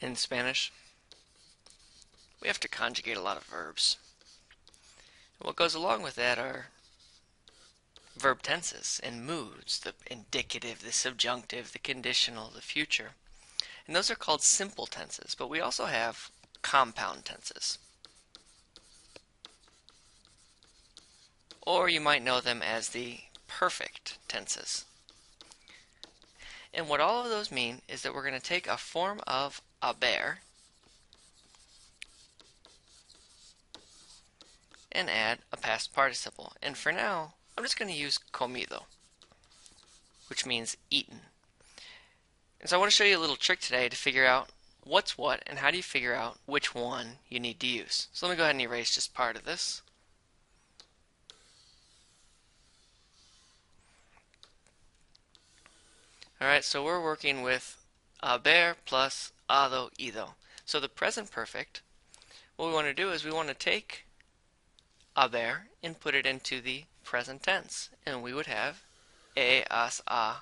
In Spanish, we have to conjugate a lot of verbs. What goes along with that are verb tenses and moods, the indicative, the subjunctive, the conditional, the future. And those are called simple tenses, but we also have compound tenses. Or you might know them as the perfect tenses. And what all of those mean is that we're going to take a form of haber and add a past participle. And for now, I'm just going to use comido, which means eaten. And so I want to show you a little trick today to figure out what's what and how do you figure out which one you need to use. So let me go ahead and erase just part of this. Alright, so we're working with haber plus hado, ido. So the present perfect, what we want to do is we want to take haber and put it into the present tense. And we would have has, a.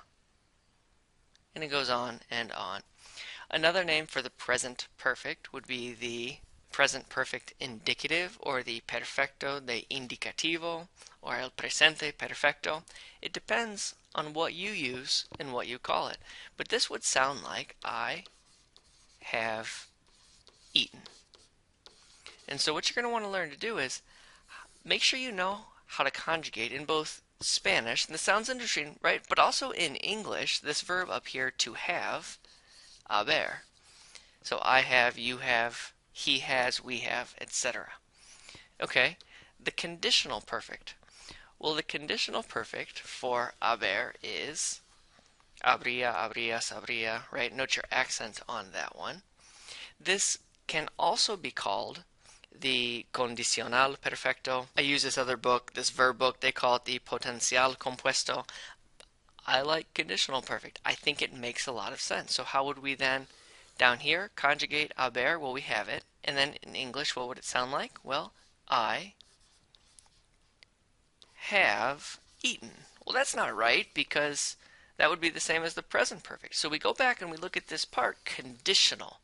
And it goes on and on. Another name for the present perfect would be the present perfect indicative, or the perfecto de indicativo, or el presente perfecto. It depends on what you use and what you call it. But this would sound like I have eaten. And so what you're going to want to learn to do is make sure you know how to conjugate in both Spanish, and this sounds interesting, right? But also in English, this verb up here, to have, haber. So I have, you have, he has, we have, etc. Okay, the conditional perfect. Well, the conditional perfect for haber is habría, habrías, habría, right? Note your accent on that one. This can also be called the Conditional Perfecto. I use this other book, this verb book, they call it the Potencial Compuesto. I like conditional perfect. I think it makes a lot of sense. So how would we then, down here, conjugate haber? Well, we have it. And then in English, what would it sound like? Well, I have eaten. Well, that's not right, because that would be the same as the present perfect. So we go back and we look at this part, conditional.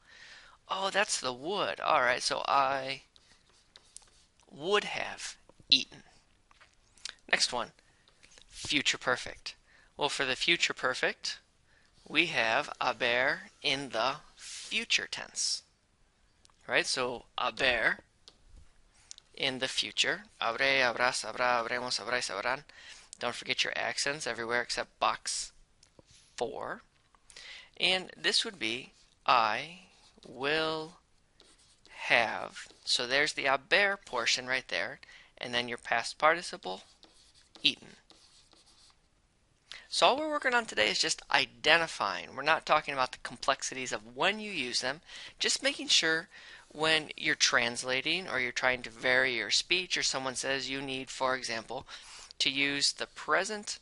Oh, that's the would. All right, so I would have eaten. Next one, future perfect. Well, for the future perfect, we have haber in the future tense. Right? So haber in the future. Habré, habrás, habrá, habremos, habréis, habrán. Don't forget your accents everywhere except box 4. And this would be I will have. So there's the haber portion right there, and then your past participle, eaten. So all we're working on today is just identifying. We're not talking about the complexities of when you use them, just making sure when you're translating or you're trying to vary your speech, or someone says you need, for example, to use the present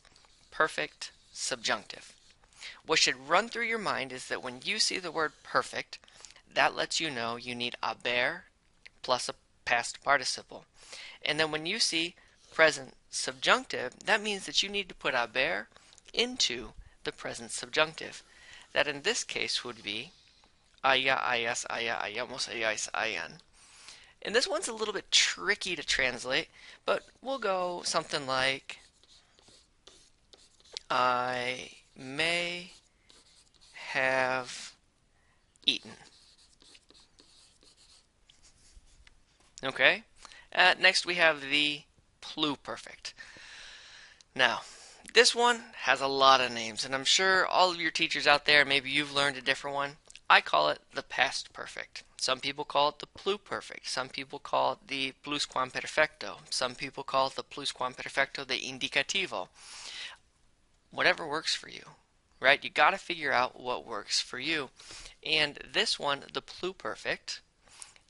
perfect subjunctive. What should run through your mind is that when you see the word perfect, that lets you know you need haber plus a past participle. And then when you see present subjunctive, that means that you need to put haber into the present subjunctive. That in this case would be haya, hayas, haya, hayamos, hayáis, hayan. And this one's a little bit tricky to translate, but we'll go something like I may have eaten. Okay? Next we have the Pluperfect. Now, this one has a lot of names, and I'm sure all of your teachers out there, maybe you've learned a different one. I call it the past perfect. Some people call it the pluperfect. Some people call it the pluscuamperfecto. Some people call it the pluscuamperfecto de indicativo. Whatever works for you, right? You got to figure out what works for you. And this one, the pluperfect,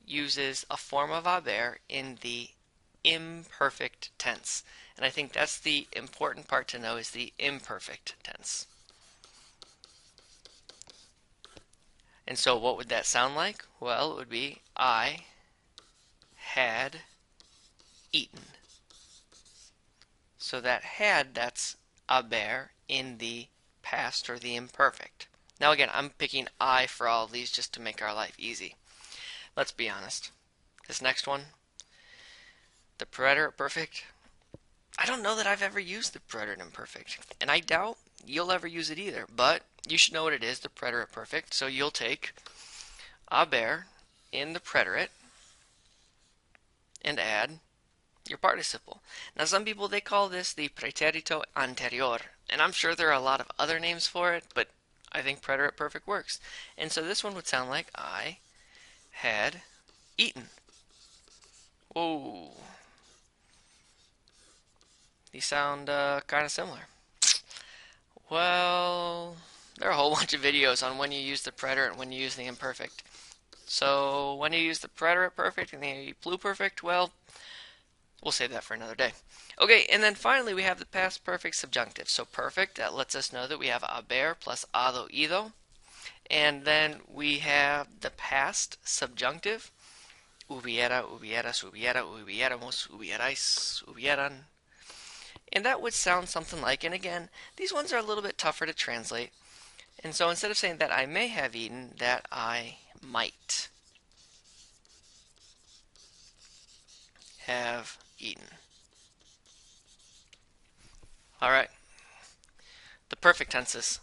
uses a form of haber in the imperfect tense. And I think that's the important part to know, is the imperfect tense. And so what would that sound like? Well, it would be I had eaten. So that had, that's haber in the past or the imperfect. Now again, I'm picking I for all of these just to make our life easy. Let's be honest. This next one, the Preterite Perfect, I don't know that I've ever used the Preterite Perfect, and I doubt you'll ever use it either, but you should know what it is, the Preterite Perfect. So you'll take HABER in the preterite and add your participle. Now some people, they call this the Preterito Anterior, and I'm sure there are a lot of other names for it, but I think Preterite Perfect works. And so this one would sound like I had eaten. Whoa. These sound kind of similar. Well, there are a whole bunch of videos on when you use the preterite and when you use the imperfect. So when you use the Preterite Perfect and the Pluperfect, well, we'll save that for another day. Okay, and then finally we have the past perfect subjunctive. So perfect, that lets us know that we have haber plus hado, ido. And then we have the past subjunctive. Hubiera, hubieras, hubiera, hubiéramos, hubierais, hubieran. And that would sound something like, and again, these ones are a little bit tougher to translate. And so instead of saying that I may have eaten, that I might have eaten. All right. The perfect tenses.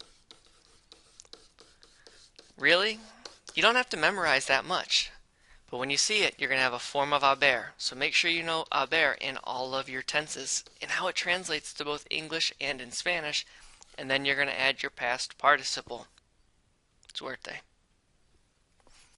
Really? You don't have to memorize that much. But when you see it, you're going to have a form of haber. So make sure you know haber in all of your tenses and how it translates to both English and in Spanish. And then you're going to add your past participle. Suerte.